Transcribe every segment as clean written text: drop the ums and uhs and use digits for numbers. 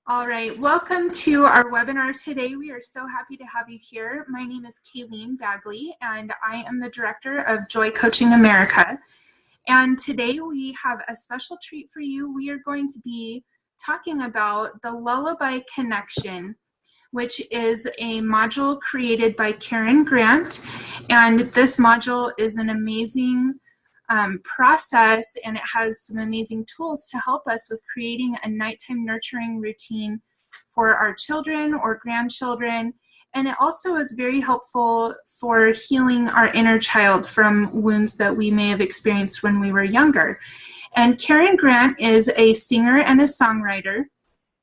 All right, welcome to our webinar today. We are so happy to have you here. My name is Kayleen Bagley, and I am the director of Joy Coaching America. And today we have a special treat for you. We are going to be talking about the Lullaby Connection, which is a module created by Karen Grant. And this module is an amazing process, and it has some amazing tools to help us with creating a nighttime nurturing routine for our children or grandchildren. And it also is very helpful for healing our inner child from wounds that we may have experienced when we were younger. And Karen Grant is a singer and a songwriter.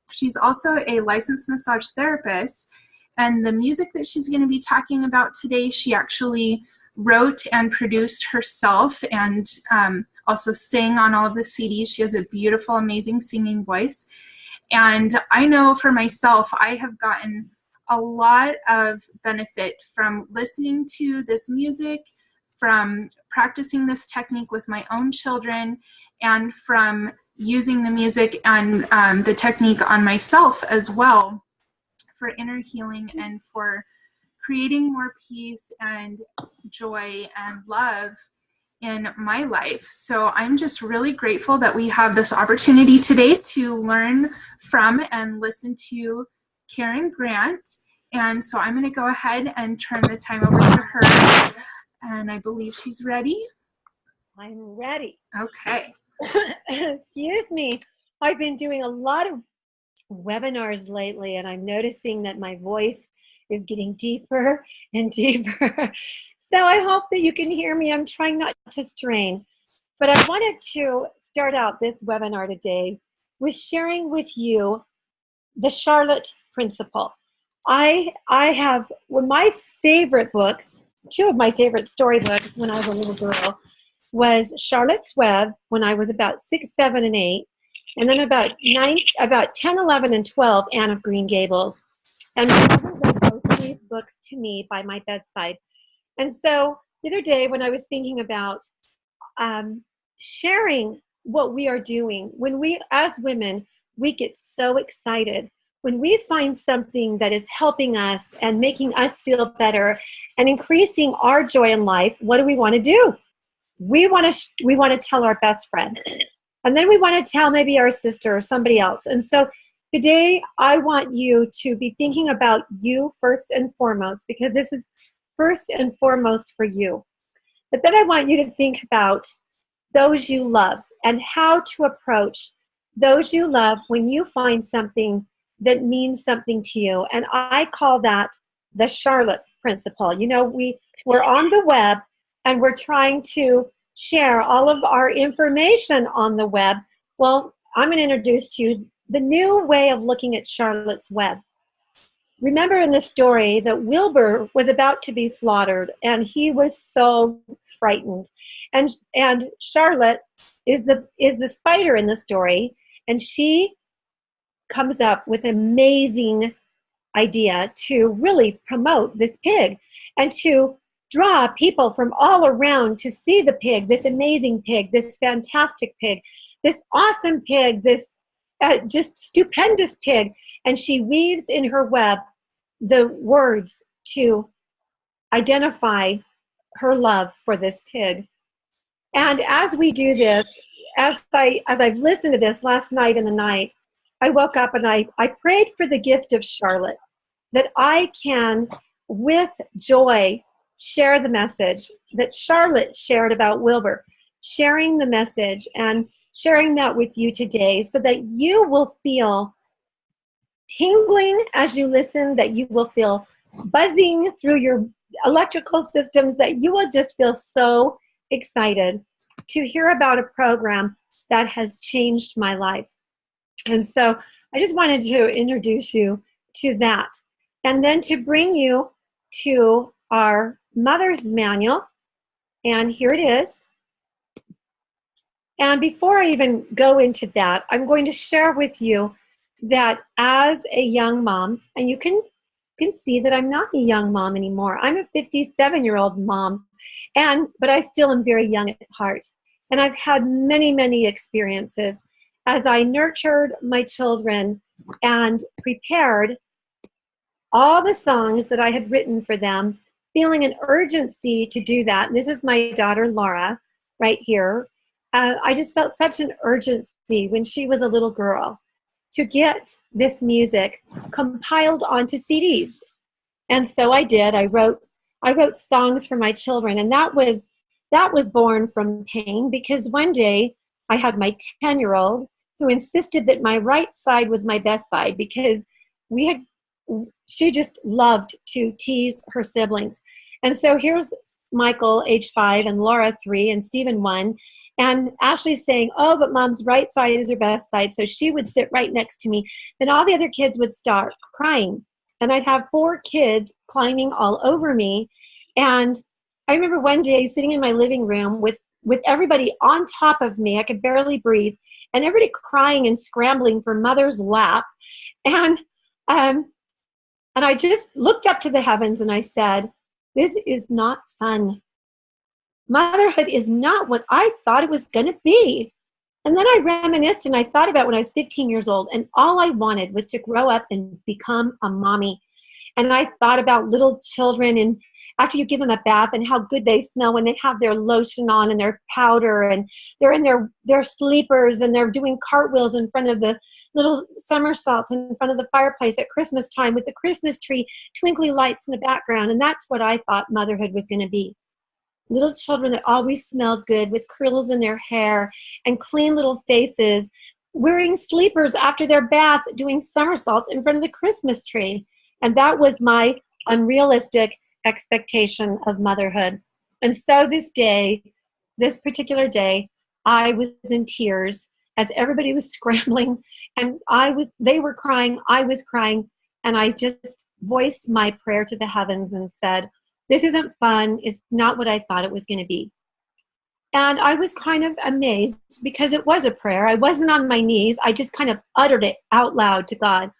She's also a licensed massage therapist. And the music that she's going to be talking about today, she actually wrote and produced herself, and also sang on all of the CDs. She has a beautiful, amazing singing voice. And I know for myself, I have gotten a lot of benefit from listening to this music, from practicing this technique with my own children, and from using the music and the technique on myself as well for inner healing and for creating more peace and joy and love in my life. So I'm just really grateful that we have this opportunity today to learn from and listen to Karen Grant. And so I'm going to go ahead and turn the time over to her. And I believe she's ready. I'm ready. Okay. Excuse me. I've been doing a lot of webinars lately, and I'm noticing that my voice is getting deeper and deeper. So I hope that you can hear me. I'm trying not to strain. But I wanted to start out this webinar today with sharing with you the Charlotte Principle. I have one of my favorite books, two of my favorite storybooks when I was a little girl, was Charlotte's Web when I was about 6, 7, and 8, and then about 10, 11, and 12, Anne of Green Gables. And my mother read both of these books to me by my bedside. And so the other day when I was thinking about sharing what we are doing, when we, as women, we get so excited. When we find something that is helping us and making us feel better and increasing our joy in life, what do we want to do? We want to tell our best friend. And then we want to tell maybe our sister or somebody else. And so today, I want you to be thinking about you first and foremost, because this is first and foremost for you. But then I want you to think about those you love and how to approach those you love when you find something that means something to you. And I call that the Charlotte Principle. You know, we're on the web and we're trying to share all of our information on the web. Well, I'm going to introduce to you the new way of looking at Charlotte's Web. Remember in the story that Wilbur was about to be slaughtered, and he was so frightened. And Charlotte is the spider in the story, and she comes up with an amazing idea to really promote this pig and to draw people from all around to see the pig, this amazing pig, this fantastic pig, this awesome pig, this just stupendous pig. And she weaves in her web the words to identify her love for this pig. And as we do this, as I've listened to this last night in the night, I woke up and I prayed for the gift of Charlotte, that I can, with joy, share the message that Charlotte shared about Wilbur, sharing the message and sharing that with you today so that you will feel tingling as you listen, that you will feel buzzing through your electrical systems, that you will just feel so excited to hear about a program that has changed my life. And so I just wanted to introduce you to that, and then to bring you to our Mother's Manual. And here it is. And before I even go into that, I'm going to share with you that as a young mom, and you can see that I'm not a young mom anymore. I'm a 57-year-old mom, but I still am very young at heart. And I've had many, many experiences as I nurtured my children and prepared all the songs that I had written for them, feeling an urgency to do that. And this is my daughter, Laura, right here. I just felt such an urgency when she was a little girl to get this music compiled onto CDs. And so I did. I wrote songs for my children, and that was born from pain, because one day I had my 10-year-old who insisted that my right side was my best side, because we had she just loved to tease her siblings. And so here's Michael, age 5, and Laura, 3, and Stephen, 1. And Ashley's saying, oh, but mom's right side is her best side. So she would sit right next to me. Then all the other kids would start crying. And I'd have 4 kids climbing all over me. And I remember one day sitting in my living room with everybody on top of me. I could barely breathe. And everybody crying and scrambling for mother's lap. And I just looked up to the heavens and I said, this is not fun. Motherhood is not what I thought it was going to be. And then I reminisced and I thought about when I was 15 years old, and all I wanted was to grow up and become a mommy. And I thought about little children, and after you give them a bath, and how good they smell when they have their lotion on and their powder, and they're in their sleepers, and they're doing cartwheels in front of the little somersaults in front of the fireplace at Christmas time with the Christmas tree, twinkly lights in the background. And that's what I thought motherhood was going to be. Little children that always smelled good, with curls in their hair and clean little faces, wearing sleepers after their bath, doing somersaults in front of the Christmas tree. And that was my unrealistic expectation of motherhood. And so this particular day, I was in tears as everybody was scrambling, and they were crying, I was crying, and I just voiced my prayer to the heavens and said, this isn't fun. It's not what I thought it was going to be. And I was kind of amazed, because it was a prayer. I wasn't on my knees. I just kind of uttered it out loud to God.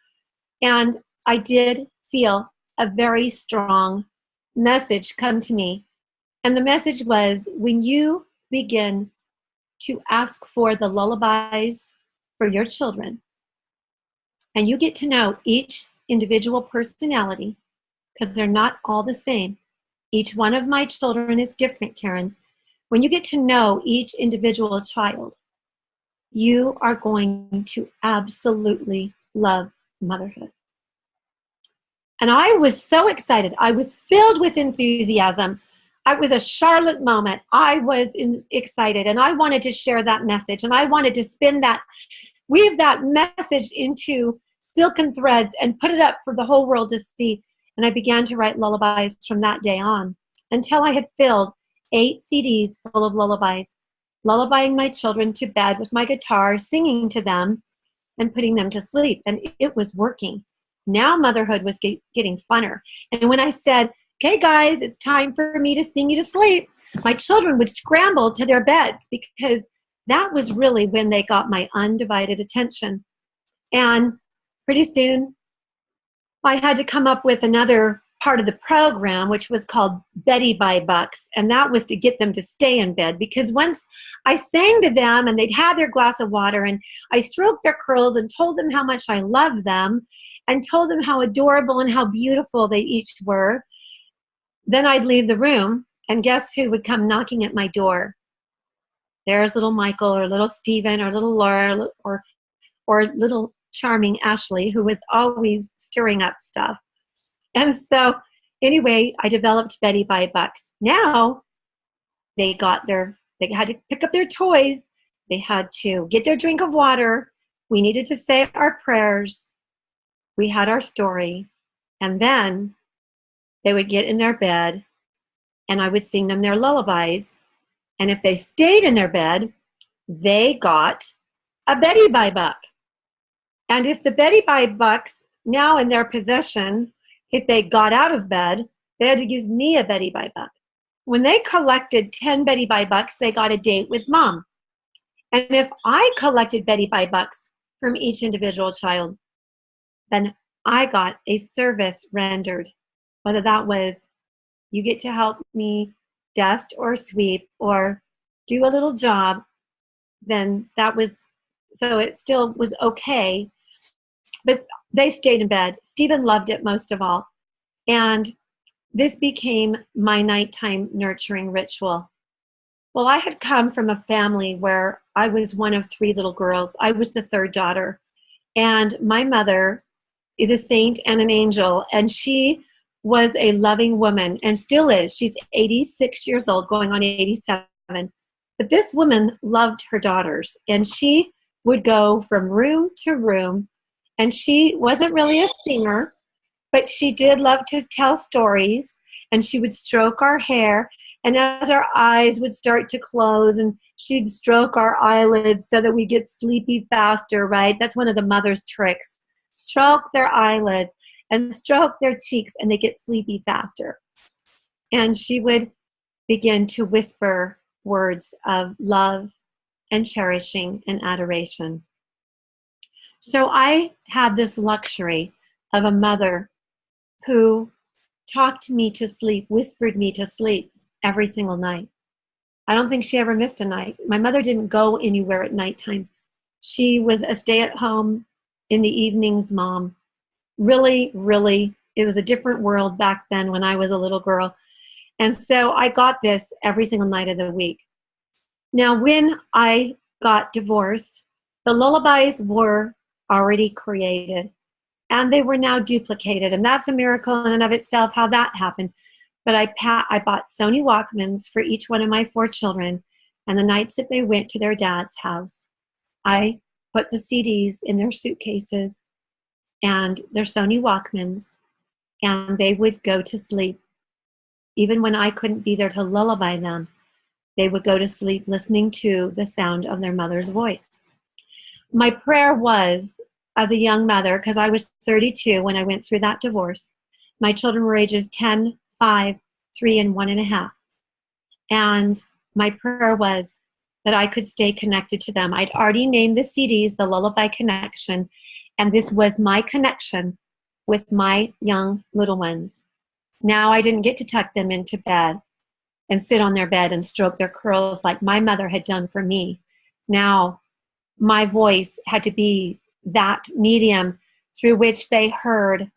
And I did feel a very strong message come to me. And the message was, when you begin to ask for the lullabies for your children, and you get to know each individual personality, because they're not all the same. Each one of my children is different, Karen. When you get to know each individual child, you are going to absolutely love motherhood. And I was so excited. I was filled with enthusiasm. It was a Charlotte moment. I was excited, and I wanted to share that message, and I wanted to weave that message into silken threads and put it up for the whole world to see. And I began to write lullabies from that day on, until I had filled 8 CDs full of lullabies, lullabying my children to bed with my guitar, singing to them, and putting them to sleep. And it was working. Now motherhood was getting funner. And when I said, okay, guys, it's time for me to sing you to sleep, my children would scramble to their beds, because that was really when they got my undivided attention. And pretty soon, I had to come up with another part of the program, which was called Betty by Bucks. And that was to get them to stay in bed, because once I sang to them and they'd had their glass of water, and I stroked their curls and told them how much I loved them and told them how adorable and how beautiful they each were, then I'd leave the room, and guess who would come knocking at my door? There's little Michael, or little Stephen, or little Laura, or little charming Ashley, who was always stirring up stuff. And so anyway, I developed Betty by Bucks. Now they had to pick up their toys. They had to get their drink of water. We needed to say our prayers. We had our story. And then they would get in their bed, and I would sing them their lullabies. And if they stayed in their bed, they got a Betty by Buck. And if the Betty by Bucks, now in their possession, if they got out of bed, they had to give me a Betty by Buck. When they collected 10 Betty by Bucks, they got a date with mom. And if I collected Betty by Bucks from each individual child, then I got a service rendered. Whether that was, you get to help me dust or sweep or do a little job, then that was, so it still was okay. But they stayed in bed. Stephen loved it most of all. And this became my nighttime nurturing ritual. Well, I had come from a family where I was one of three little girls. I was the third daughter. And my mother is a saint and an angel. And she was a loving woman and still is. She's 86 years old, going on 87. But this woman loved her daughters. And she would go from room to room. And she wasn't really a singer, but she did love to tell stories. And she would stroke our hair. And as our eyes would start to close, and she'd stroke our eyelids so that we get sleepy faster, right? That's one of the mother's tricks. Stroke their eyelids and stroke their cheeks, and they get sleepy faster. And she would begin to whisper words of love and cherishing and adoration. So I had this luxury of a mother who talked me to sleep, whispered me to sleep every single night. I don't think she ever missed a night. My mother didn't go anywhere at nighttime. She was a stay-at-home in the evenings mom. Really, really, it was a different world back then when I was a little girl. And so I got this every single night of the week. Now, when I got divorced, the lullabies were already created, and they were now duplicated. And that's a miracle in and of itself, how that happened. But I bought Sony Walkmans for each one of my 4 children, and the nights that they went to their dad's house, I put the CDs in their suitcases and their Sony Walkmans, and they would go to sleep. Even when I couldn't be there to lullaby them, they would go to sleep listening to the sound of their mother's voice. My prayer was, as a young mother, because I was 32 when I went through that divorce, my children were ages 10, 5, 3, and 1.5. And my prayer was that I could stay connected to them. I'd already named the CDs the Lullaby Connection, and this was my connection with my young little ones. Now I didn't get to tuck them into bed and sit on their bed and stroke their curls like my mother had done for me. Now my voice had to be that medium through which they heard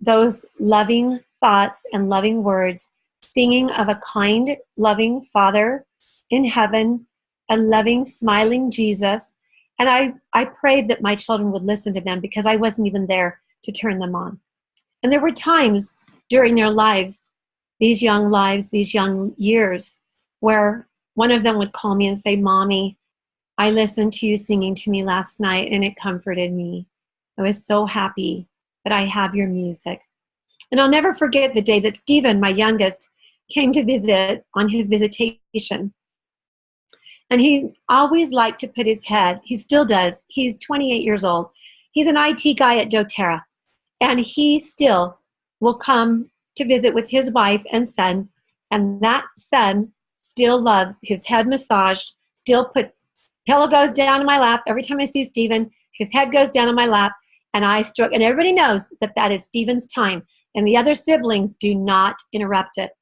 those loving thoughts and loving words, singing of a kind, loving Father in heaven, a loving, smiling Jesus. And I prayed that my children would listen to them because I wasn't even there to turn them on. And there were times during their lives, these young years, where one of them would call me and say, "Mommy, I listened to you singing to me last night and it comforted me. I was so happy that I have your music." And I'll never forget the day that Stephen, my youngest, came to visit on his visitation. And he always liked to put his head, he still does, he's 28 years old. He's an IT guy at doTERRA. And he still will come to visit with his wife and son. And that son still loves his head massaged, still puts, pillow goes down in my lap. Every time I see Stephen, his head goes down in my lap and I stroke. And everybody knows that that is Stephen's time. And the other siblings do not interrupt it.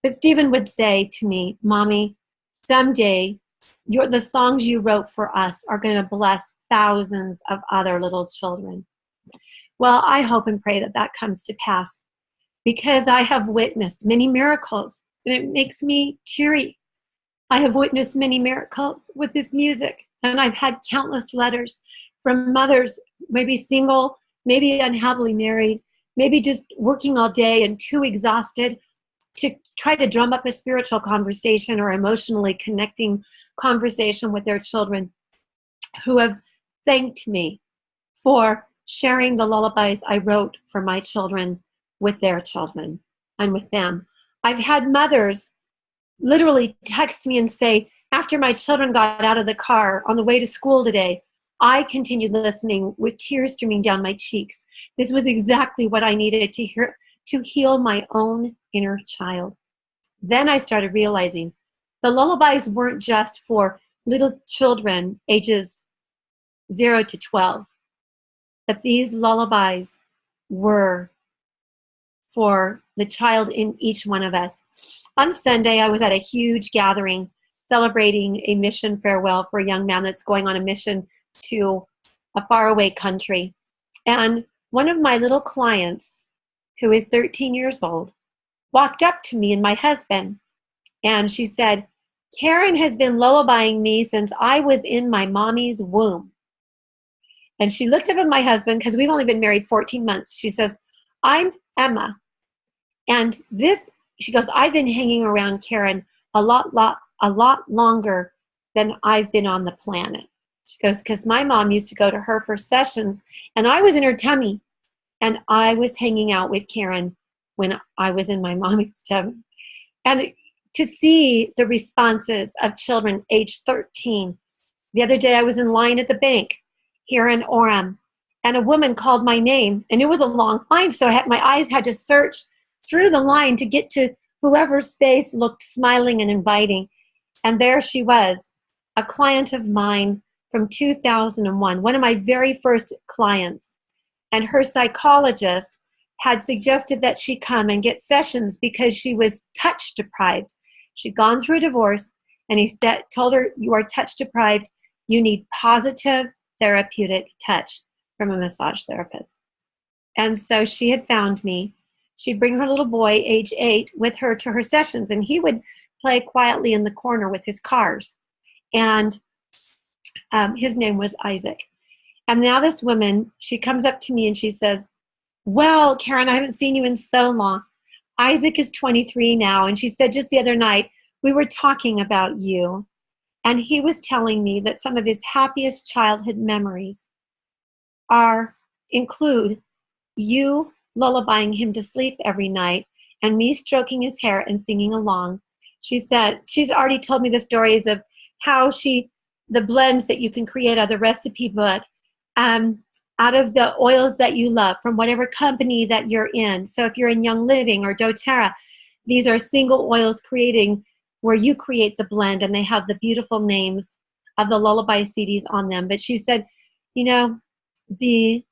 But Stephen would say to me, "Mommy, someday the songs you wrote for us are going to bless thousands of other little children." Well, I hope and pray that that comes to pass because I have witnessed many miracles and it makes me teary. I have witnessed many miracles with this music, and I've had countless letters from mothers, maybe single, maybe unhappily married, maybe just working all day and too exhausted to try to drum up a spiritual conversation or emotionally connecting conversation with their children, who have thanked me for sharing the lullabies I wrote for my children with their children and with them. I've had mothers literally text me and say, after my children got out of the car on the way to school today, I continued listening with tears streaming down my cheeks. This was exactly what I needed to hear to heal my own inner child. Then I started realizing the lullabies weren't just for little children ages 0 to 12, that these lullabies were for the child in each one of us. On Sunday, I was at a huge gathering celebrating a mission farewell for a young man that's going on a mission to a faraway country. And one of my little clients, who is 13 years old, walked up to me and my husband, and she said, Karen has been lullabying me since I was in my mommy's womb. And she looked up at my husband, because we've only been married 14 months. She says, I'm Emma. And she goes, I've been hanging around Karen a lot longer than I've been on the planet. She goes, because my mom used to go to her for sessions, and I was in her tummy, and I was hanging out with Karen when I was in my mommy's tummy. And to see the responses of children age 13. The other day I was in line at the bank here in Orem, and a woman called my name, and it was a long line, so my eyes had to search through the line to get to whoever's face looked smiling and inviting. And there she was, a client of mine from 2001, one of my very first clients. And her psychologist had suggested that she come and get sessions because she was touch deprived. She'd gone through a divorce, and he told her, you are touch deprived. You need positive therapeutic touch from a massage therapist. And so she had found me. She'd bring her little boy, age 8, with her to her sessions, and he would play quietly in the corner with his cars. And his name was Isaac. And now this woman, she comes up to me and she says, well, Karen, I haven't seen you in so long. Isaac is 23 now. And she said just the other night, we were talking about you. And he was telling me that some of his happiest childhood memories include you lullabying him to sleep every night and me stroking his hair and singing along. She said, she's already told me the stories of how the blends that you can create out of the recipe book, out of the oils that you love from whatever company that you're in. So if you're in Young Living or doTERRA, these are single oils where you create the blend, and they have the beautiful names of the lullaby CDs on them. But she said, the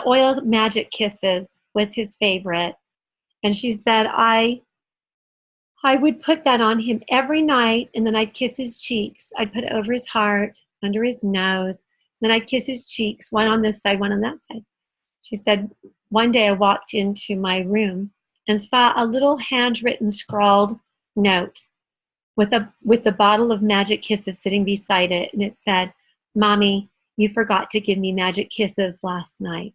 oil Magic Kisses was his favorite. And she said, I would put that on him every night, and then I'd kiss his cheeks. I'd put it over his heart, under his nose. Then I'd kiss his cheeks, one on this side, one on that side. She said, one day I walked into my room and saw a little handwritten, scrawled note with the bottle of Magic Kisses sitting beside it. And it said, Mommy, you forgot to give me Magic Kisses last night.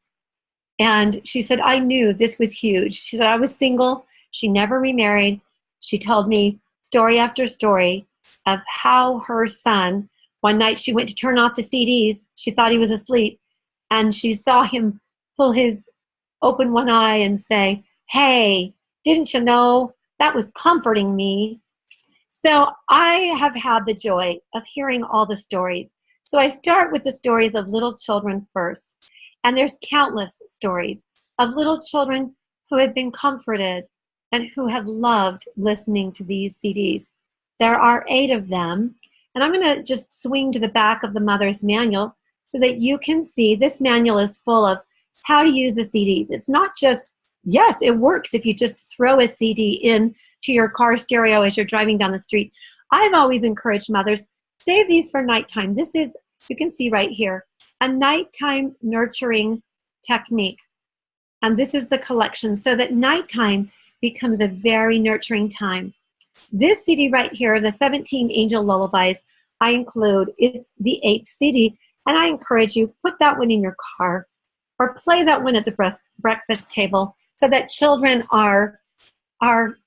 And she said, I knew this was huge. She said, I was single. She never remarried. She told me story after story of how her son, one night she went to turn off the CDs. She thought he was asleep. And she saw him open one eye and say, hey, didn't you know? That was comforting me. So I have had the joy of hearing all the stories. So I start with the stories of little children first. And there's countless stories of little children who have been comforted and who have loved listening to these CDs. There are 8 of them. And I'm going to just swing to the back of the mother's manual so that you can see this manual is full of how to use the CDs. It's not just, yes, it works if you just throw a CD in to your car stereo as you're driving down the street. I've always encouraged mothers, save these for nighttime. This is, you can see right here, a nighttime nurturing technique. And this is the collection so that nighttime becomes a very nurturing time. This CD right here, the 17 Angel Lullabies, I include, it's the 8th CD, and I encourage you, put that one in your car or play that one at the breakfast table so that children are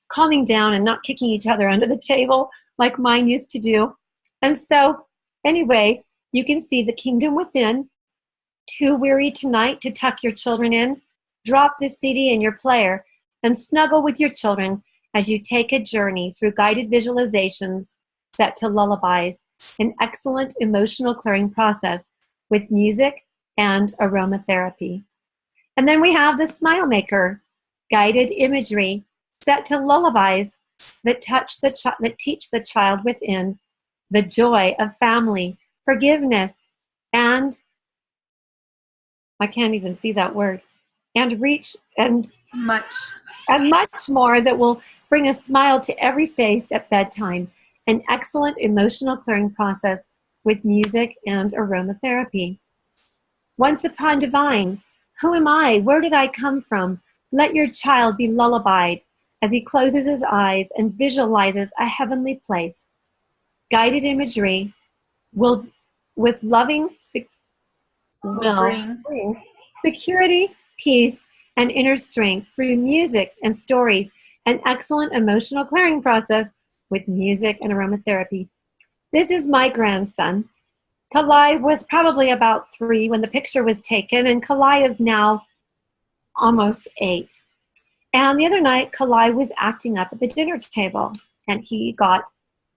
calming down and not kicking each other under the table like mine used to do. And so anyway, you can see The Kingdom Within, Too Weary Tonight to tuck your children in. Drop this CD in your player and snuggle with your children as you take a journey through guided visualizations set to lullabies, an excellent emotional clearing process with music and aromatherapy. And then we have the Smile Maker, guided imagery set to lullabies that teach the child within the joy of family, forgiveness, and I can't even see that word, and reach and Much more that will bring a smile to every face at bedtime. An excellent emotional clearing process with music and aromatherapy. Once Upon Divine, Who am I? Where did I come from? Let your child be lullabied as he closes his eyes and visualizes a heavenly place. Guided imagery will, with loving, will bring. bring security, peace, and inner strength through music and stories, an excellent emotional clearing process with music and aromatherapy. This is my grandson. Kalai was probably about 3 when the picture was taken, and Kalai is now almost 8. And the other night, Kalai was acting up at the dinner table, and he got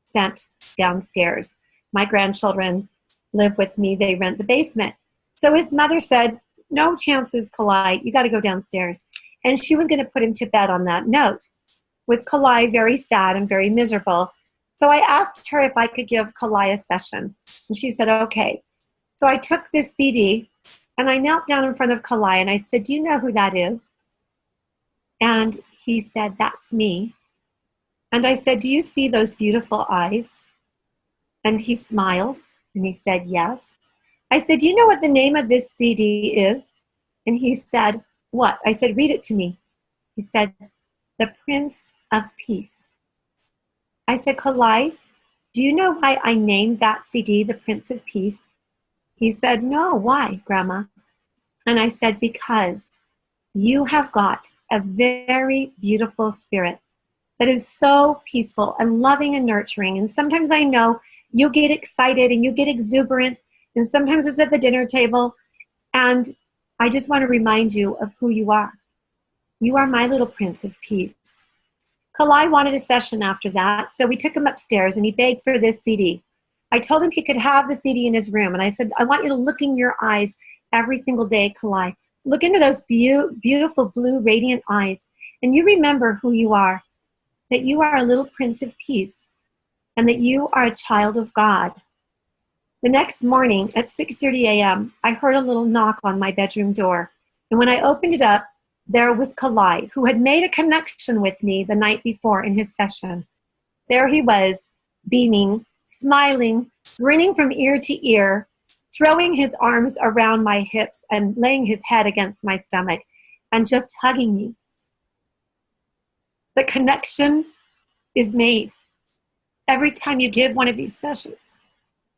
sent downstairs. My grandchildren live with me. They rent the basement. So his mother said, no chances, Kalai. You got to go downstairs. And she was going to put him to bed on that note, with Kalai very sad and very miserable. So I asked her if I could give Kalai a session. And she said, okay. So I took this CD, and I knelt down in front of Kalai, and I said, do you know who that is? And he said, that's me. And I said, do you see those beautiful eyes? And he smiled, and he said, yes. I said, do you know what the name of this CD is? And he said, what? I said, read it to me. He said, The Prince of Peace. I said, Kalai, do you know why I named that CD The Prince of Peace? He said, no, why, Grandma? And I said, because you have got a very beautiful spirit that is so peaceful and loving and nurturing. And sometimes I know you get excited and you get exuberant, and sometimes it's at the dinner table. And I just want to remind you of who you are. You are my little Prince of Peace. Kalai wanted a session after that, so we took him upstairs and he begged for this CD. I told him he could have the CD in his room, and I said, I want you to look in your eyes every single day, Kalai. Look into those beautiful blue radiant eyes, and you remember who you are, that you are a little Prince of Peace, and that you are a child of God. The next morning at 6:30 a.m., I heard a little knock on my bedroom door, and when I opened it up, there was Kalai, who had made a connection with me the night before in his session. There he was, beaming, smiling, grinning from ear to ear, throwing his arms around my hips and laying his head against my stomach and just hugging me. The connection is made every time you give one of these sessions.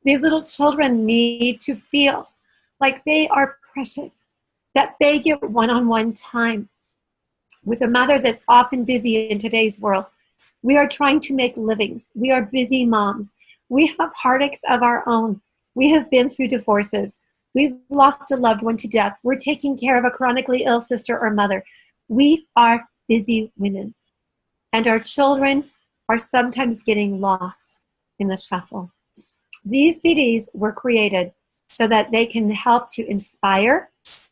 These little children need to feel like they are precious, that they get one-on-one time with a mother that's often busy in today's world. We are trying to make livings. We are busy moms. We have heartaches of our own. We have been through divorces. We've lost a loved one to death. We're taking care of a chronically ill sister or mother. We are busy women. And our children are sometimes getting lost in the shuffle. These CDs were created so that they can help to inspire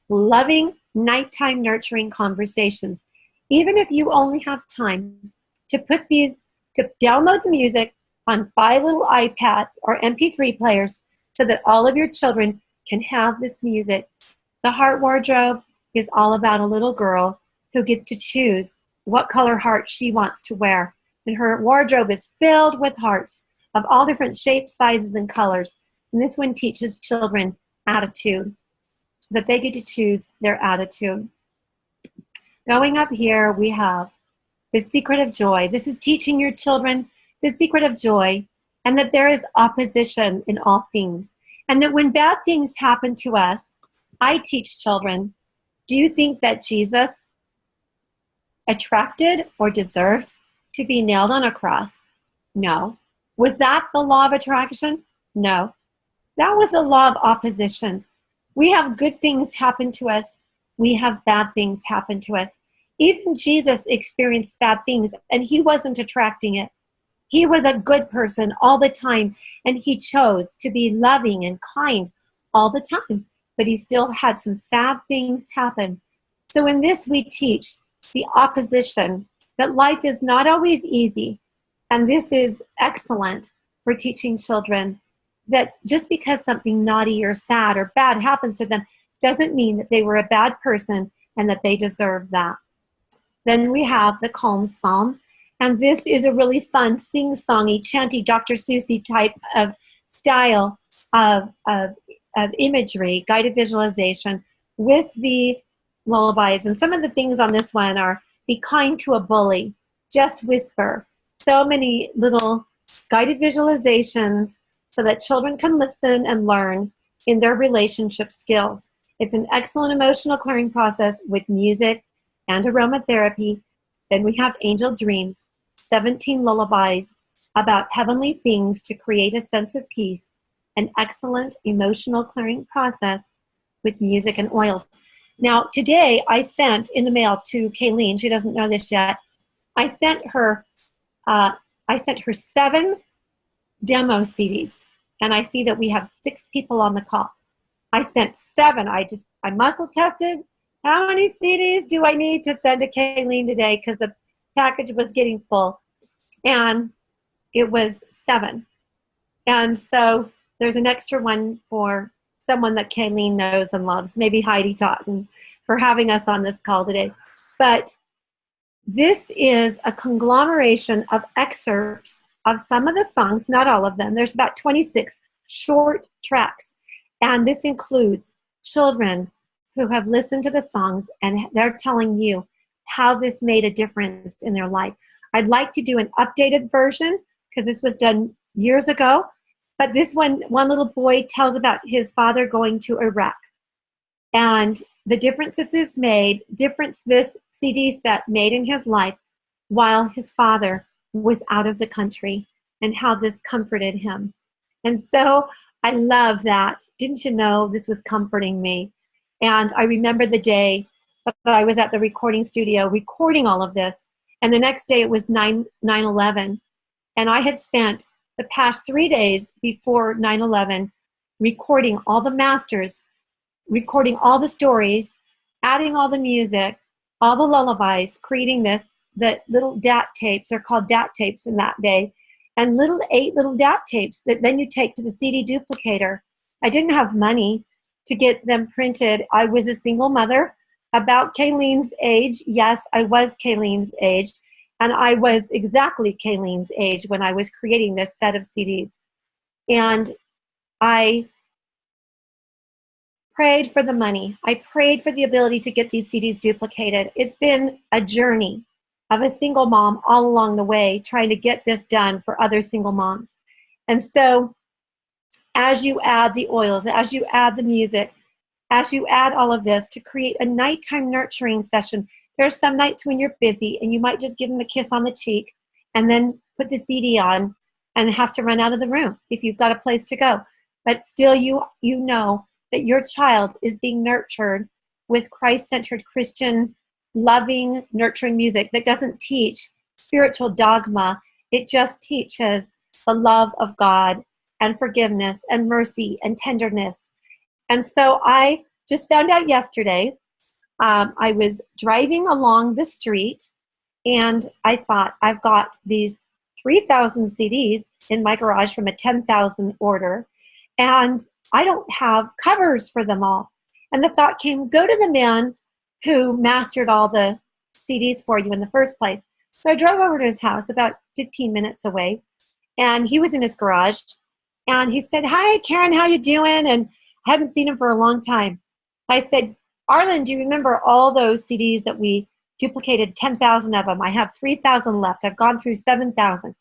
loving, nighttime nurturing conversations. Even if you only have time to put these, to download the music on 5 little iPad or MP3 players so that all of your children can have this music. The Heart Wardrobe is all about a little girl who gets to choose what color heart she wants to wear. And her wardrobe is filled with hearts of all different shapes, sizes, and colors. And this one teaches children attitude, that they get to choose their attitude. Going up here, we have The Secret of Joy. This is teaching your children the secret of joy, and that there is opposition in all things. And that when bad things happen to us, I teach children, do you think that Jesus attracted or deserved to be nailed on a cross? No. Was that the law of attraction? No. That was the law of opposition. We have good things happen to us. We have bad things happen to us. Even Jesus experienced bad things, and he wasn't attracting it. He was a good person all the time, and he chose to be loving and kind all the time. But he still had some sad things happen. So in this, we teach the opposition, that life is not always easy. And this is excellent for teaching children that just because something naughty or sad or bad happens to them doesn't mean that they were a bad person and that they deserve that. Then we have the Calm Psalm. And this is a really fun sing-songy, chanty, Dr. Seussy type of style of imagery, guided visualization with the lullabies. And some of the things on this one are be kind to a bully, just whisper. So many little guided visualizations so that children can listen and learn in their relationship skills. It's an excellent emotional clearing process with music and aromatherapy. Then we have Angel Dreams, 17 lullabies about heavenly things to create a sense of peace, an excellent emotional clearing process with music and oils. Now, today I sent in the mail to Kayleen, she doesn't know this yet, I sent her 7 demo CDs, and I see that we have 6 people on the call. I sent 7. I muscle tested. How many CDs do I need to send to Kayleen today? Because the package was getting full. And it was 7. And so there's an extra one for someone that Kayleen knows and loves, maybe Heidi Totten, for having us on this call today. But this is a conglomeration of excerpts of some of the songs, not all of them. There's about 26 short tracks. And this includes children who have listened to the songs and they're telling you how this made a difference in their life. I'd like to do an updated version because this was done years ago. But this one little boy tells about his father going to Iraq and the differences this this CD set made in his life while his father was out of the country and how this comforted him. And so I love that. Didn't you know this was comforting me? And I remember the day that I was at the recording studio recording all of this. And the next day it was 9/11. And I had spent the past 3 days before 9/11 recording all the masters, recording all the stories, adding all the music, all the lullabies, creating this, the little DAT tapes, they're called DAT tapes in that day, and 8 little DAT tapes that then you take to the CD duplicator. I didn't have money to get them printed. I was a single mother about Kayleen's age. Yes, I was Kayleen's age, and I was exactly Kayleen's age when I was creating this set of CDs. And I prayed for the money. I prayed for the ability to get these CDs duplicated. It's been a journey of a single mom all along the way trying to get this done for other single moms. And so as you add the oils, as you add the music, as you add all of this to create a nighttime nurturing session, there are some nights when you're busy and you might just give them a kiss on the cheek and then put the CD on and have to run out of the room if you've got a place to go. But still you know that your child is being nurtured with Christ-centered Christian, loving, nurturing music that doesn't teach spiritual dogma. It just teaches the love of God and forgiveness and mercy and tenderness. And so I just found out yesterday, I was driving along the street and I thought, I've got these 3,000 CDs in my garage from a 10,000 order, and I don't have covers for them all. And the thought came, go to the man who mastered all the CDs for you in the first place. So I drove over to his house about 15 minutes away, and he was in his garage. And he said, hi, Karen, how you doing? And I hadn't seen him for a long time. I said, Arlen, do you remember all those CDs that we duplicated 10,000 of them? I have 3,000 left. I've gone through 7,000.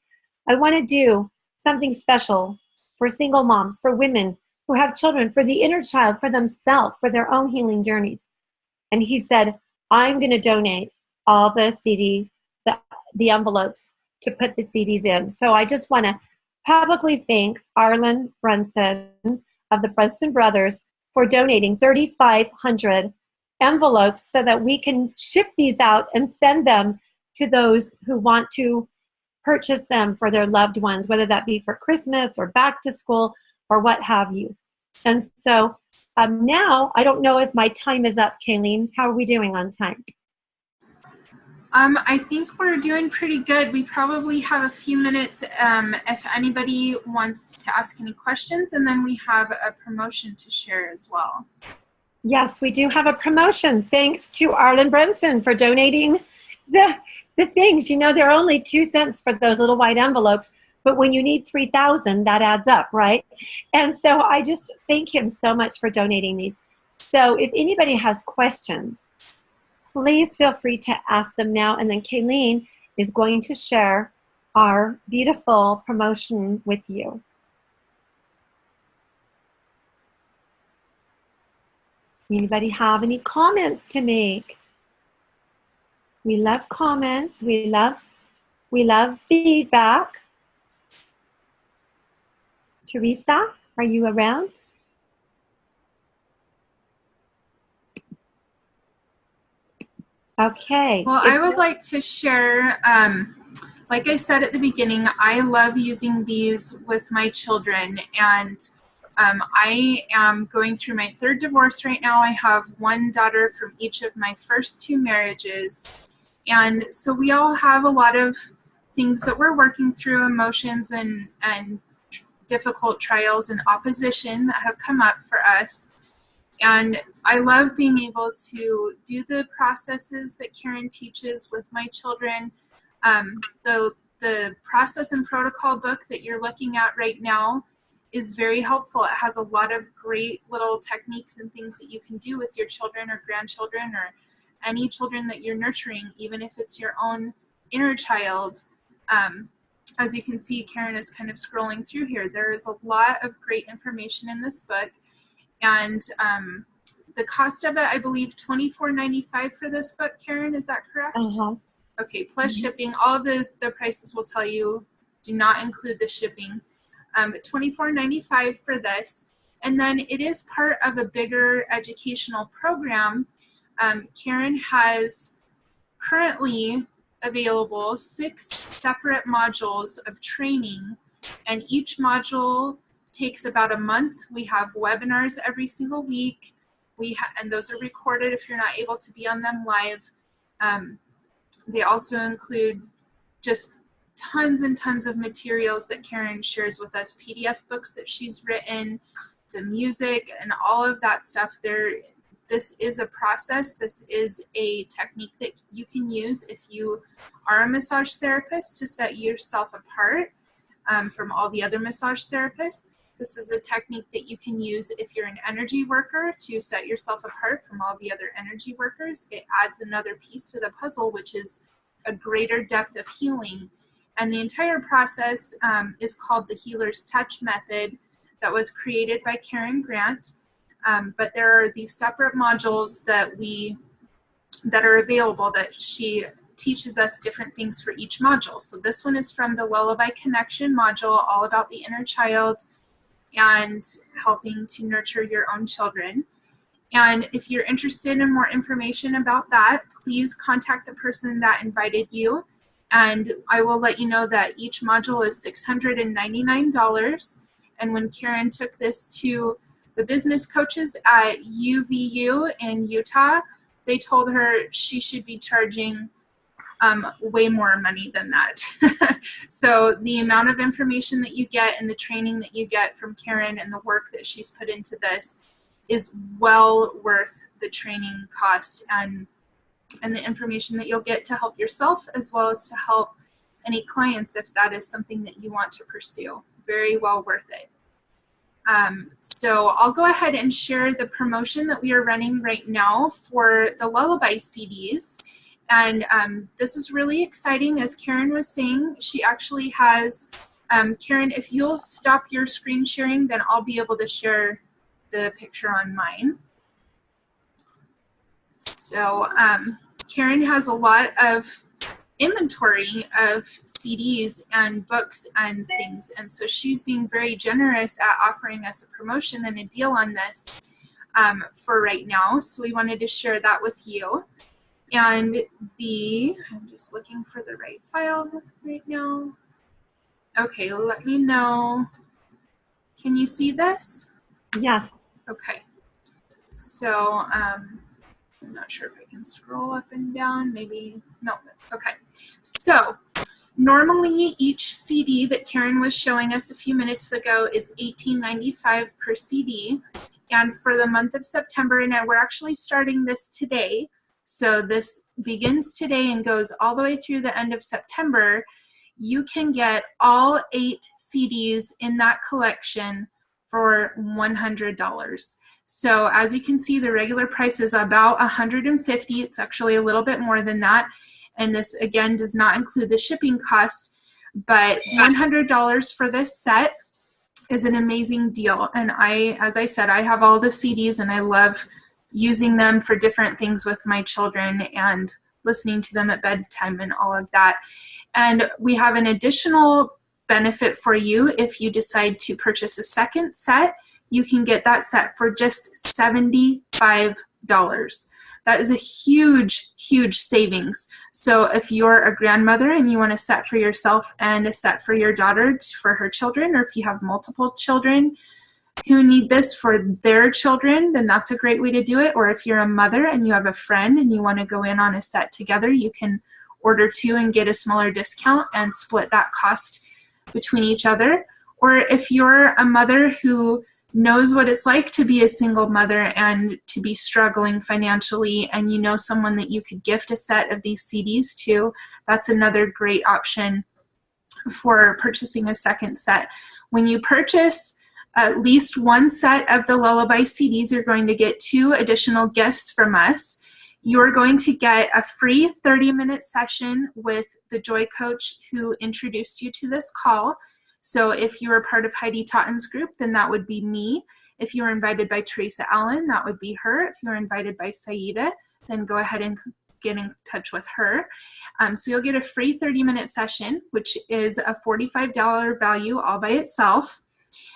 I want to do something special for single moms, for women who have children, for the inner child, for themselves, for their own healing journeys. And he said, I'm going to donate all the the envelopes to put the CDs in. So I just want to publicly thank Arlen Brunson of the Brunson Brothers for donating 3,500 envelopes so that we can ship these out and send them to those who want to purchase them for their loved ones, whether that be for Christmas or back to school or what have you. And so now, I don't know if my time is up, Kayleen. How are we doing on time? I think we're doing pretty good. We probably have a few minutes if anybody wants to ask any questions, and then we have a promotion to share as well. Yes, we do have a promotion. Thanks to Arlen Brunson for donating the things. You know, they're only 2 cents for those little white envelopes, but when you need 3,000, that adds up, right? And so I just thank him so much for donating these. So if anybody has questions please feel free to ask them now. And then Kayleen is going to share our beautiful promotion with you. Anybody have any comments to make? We love comments. We love feedback. Teresa, are you around? Okay. Well, I would like to share, like I said at the beginning, I love using these with my children, and I am going through my third divorce right now. I have one daughter from each of my first two marriages, and so we all have a lot of things that we're working through, emotions and difficult trials and opposition that have come up for us. And I love being able to do the processes that Karen teaches with my children. The process and protocol book that you're looking at right now is very helpful. It has a lot of great little techniques and things that you can do with your children or grandchildren or any children that you're nurturing, even if it's your own inner child. As you can see, Karen is kind of scrolling through here. There is a lot of great information in this book. And the cost of it, I believe, $24.95 for this book, Karen, is that correct? Uh-huh. Okay, plus shipping. All of the prices will tell you do not include the shipping. $24.95 for this. And then it is part of a bigger educational program. Karen has currently available 6 separate modules of training, and each module takes about a month. We have webinars every single week. And those are recorded if you're not able to be on them live. They also include just tons and tons of materials that Karen shares with us, PDF books that she's written, the music, and all of that stuff. This is a process. This is a technique that you can use if you are a massage therapist to set yourself apart from all the other massage therapists. This is a technique that you can use if you're an energy worker to set yourself apart from all the other energy workers. It adds another piece to the puzzle, which is a greater depth of healing. And the entire process is called the Healer's Touch Method that was created by Karen Grant. But there are these separate modules that are available that she teaches us different things for each module. So this one is from the Lullaby Connection module, all about the inner child and helping to nurture your own children. And if you're interested in more information about that, please contact the person that invited you. And I will let you know that each module is $699. And when Karen took this to the business coaches at UVU in Utah, they told her she should be charging way more money than that. So the amount of information that you get and the training that you get from Karen and the work that she's put into this is well worth the training cost and the information that you'll get to help yourself as well as to help any clients if that is something that you want to pursue. Very well worth it. So I'll go ahead and share the promotion that we are running right now for the Lullaby CDs. And this is really exciting. As Karen was saying, she actually has, Karen, if you'll stop your screen sharing, then I'll be able to share the picture on mine. So Karen has a lot of inventory of CDs and books and things. And so she's being very generous at offering us a promotion and a deal on this for right now. So we wanted to share that with you. And I'm just looking for the right file right now. Okay, let me know. Can you see this? Yeah. Okay. So I'm not sure if I can scroll up and down. Maybe, no. Okay. So normally each CD that Karen was showing us a few minutes ago is $18.95 per CD. And for the month of September, and we're actually starting this today, so this begins today and goes all the way through the end of September, you can get all 8 CDs in that collection for $100. So as you can see, the regular price is about $150. It's actually a little bit more than that. And this, again, does not include the shipping cost, but $100 for this set is an amazing deal. And as I said, I have all the CDs and I love using them for different things with my children and listening to them at bedtime and all of that. And we have an additional benefit for you. If you decide to purchase a second set, you can get that set for just $75. That is a huge, huge savings. So if you're a grandmother and you want a set for yourself and a set for your daughter for her children, or if you have multiple children who need this for their children, then that's a great way to do it. Or if you're a mother and you have a friend and you want to go in on a set together, you can order two and get a smaller discount and split that cost between each other. Or if you're a mother who knows what it's like to be a single mother and to be struggling financially, and you know someone that you could gift a set of these CDs to, that's another great option for purchasing a second set. When you purchase at least one set of the Lullaby CDs, you're going to get 2 additional gifts from us. You're going to get a free 30-minute session with the Joy Coach who introduced you to this call. So if you were part of Heidi Totten's group, then that would be me. If you were invited by Teresa Allen, that would be her. If you were invited by Saida, then go ahead and get in touch with her. So you'll get a free 30-minute session, which is a $45 value all by itself.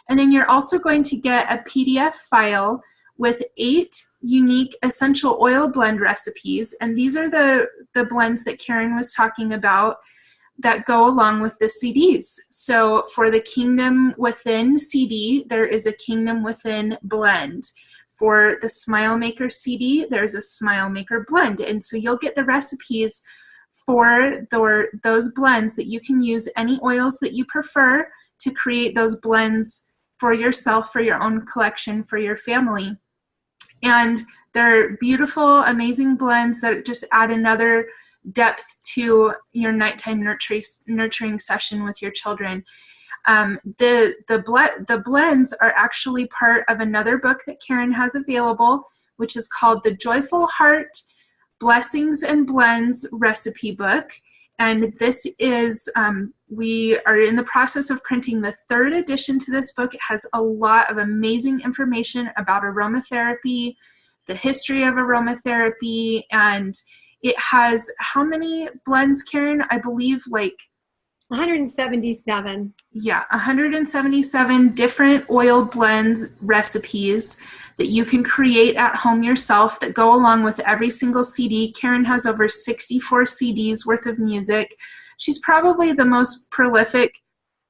And then you're also going to get a PDF file with 8 unique essential oil blend recipes. And these are the blends that Karen was talking about that go along with the CDs. So for the Kingdom Within CD, there is a Kingdom Within blend. For the Smile Maker CD, there's a Smile Maker blend. And so you'll get the recipes for those blends that you can use any oils that you prefer to create those blends for yourself, for your own collection, for your family. And they're beautiful, amazing blends that just add another depth to your nighttime nurturing session with your children. The blends are actually part of another book that Karen has available, which is called The Joyful Heart Blessings and Blends Recipe Book. And this is, we are in the process of printing the 3rd edition to this book. It has a lot of amazing information about aromatherapy, the history of aromatherapy, and it has how many blends, Karen? I believe like 177. Yeah, 177 different oil blends recipes that you can create at home yourself that go along with every single CD. Karen has over 64 CDs worth of music. She's probably the most prolific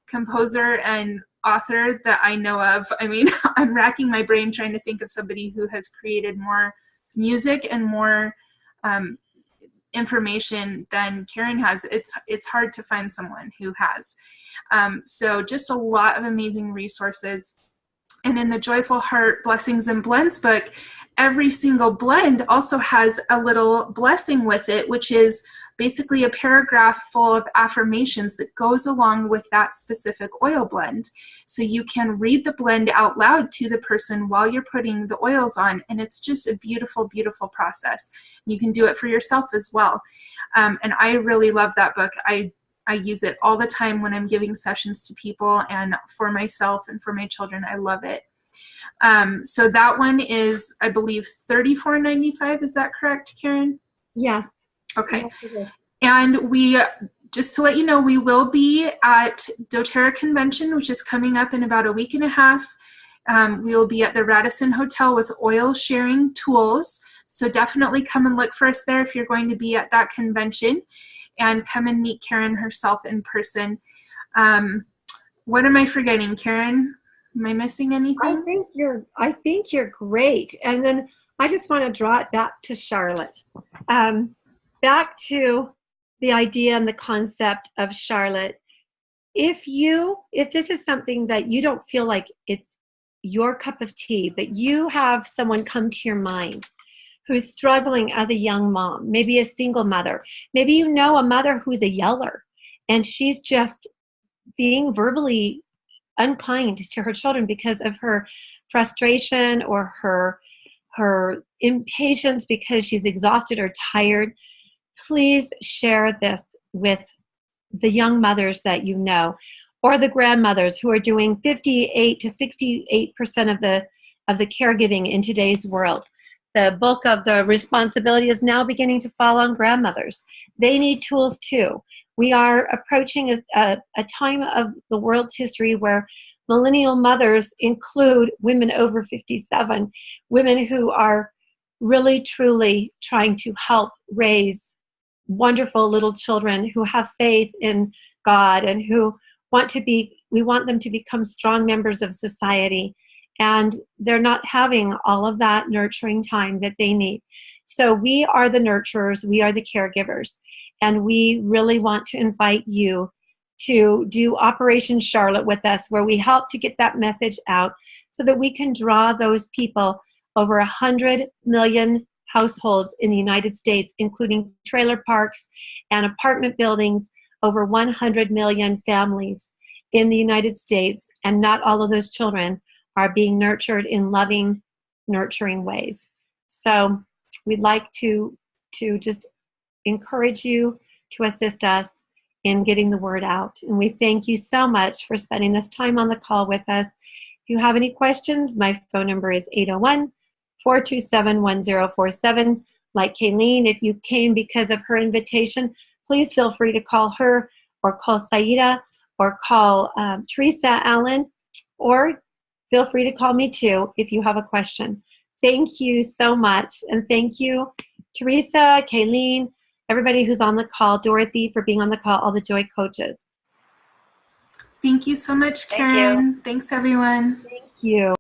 composer and author that I know of. I mean, I'm racking my brain trying to think of somebody who has created more music and more information than Karen has. It's hard to find someone who has. So just a lot of amazing resources. And in the Joyful Heart Blessings and Blends book, every single blend also has a little blessing with it, which is basically a paragraph full of affirmations that goes along with that specific oil blend. So you can read the blend out loud to the person while you're putting the oils on, and it's just a beautiful, beautiful process. You can do it for yourself as well. And I really love that book. I use it all the time when I'm giving sessions to people, and for myself and for my children. I love it. So that one is, I believe, $34.95. Is that correct, Karen? Yeah. Okay. And we, just to let you know, we will be at doTERRA Convention, which is coming up in about a week and a half. We will be at the Radisson Hotel with oil sharing tools. So definitely come and look for us there if you're going to be at that convention, and come and meet Karen herself in person. What am I forgetting, Karen? Am I missing anything? I think you're great. And then I just want to draw it back to Charlotte. Back to the idea and the concept of Charlotte. If this is something that you don't feel like it's your cup of tea, but you have someone come to your mind who's struggling as a young mom, maybe a single mother, maybe you know a mother who's a yeller and she's just being verbally unkind to her children because of her frustration or her impatience because she's exhausted or tired, please share this with the young mothers that you know, or the grandmothers who are doing 58 to 68% of the caregiving in today's world. The bulk of the responsibility is now beginning to fall on grandmothers. They need tools too. We are approaching a time of the world's history where millennial mothers include women over 57, women who are really, truly trying to help raise wonderful little children who have faith in God and who we want them to become strong members of society. And they're not having all of that nurturing time that they need. So we are the nurturers, we are the caregivers, and we really want to invite you to do Operation Charlotte with us, where we help to get that message out so that we can draw those people, over 100 million households in the United States, including trailer parks and apartment buildings, over 100 million families in the United States, and not all of those children are being nurtured in loving, nurturing ways. So we'd like to just encourage you to assist us in getting the word out. And we thank you so much for spending this time on the call with us. If you have any questions, my phone number is 801-427-1047. Like Kayleen, if you came because of her invitation, please feel free to call her or call Saida or call Teresa Allen, or feel free to call me too if you have a question. Thank you so much. And thank you, Teresa, Kayleen, everybody who's on the call, Dorothy for being on the call, all the Joy coaches. Thank you so much, Karen. Thanks, everyone. Thank you.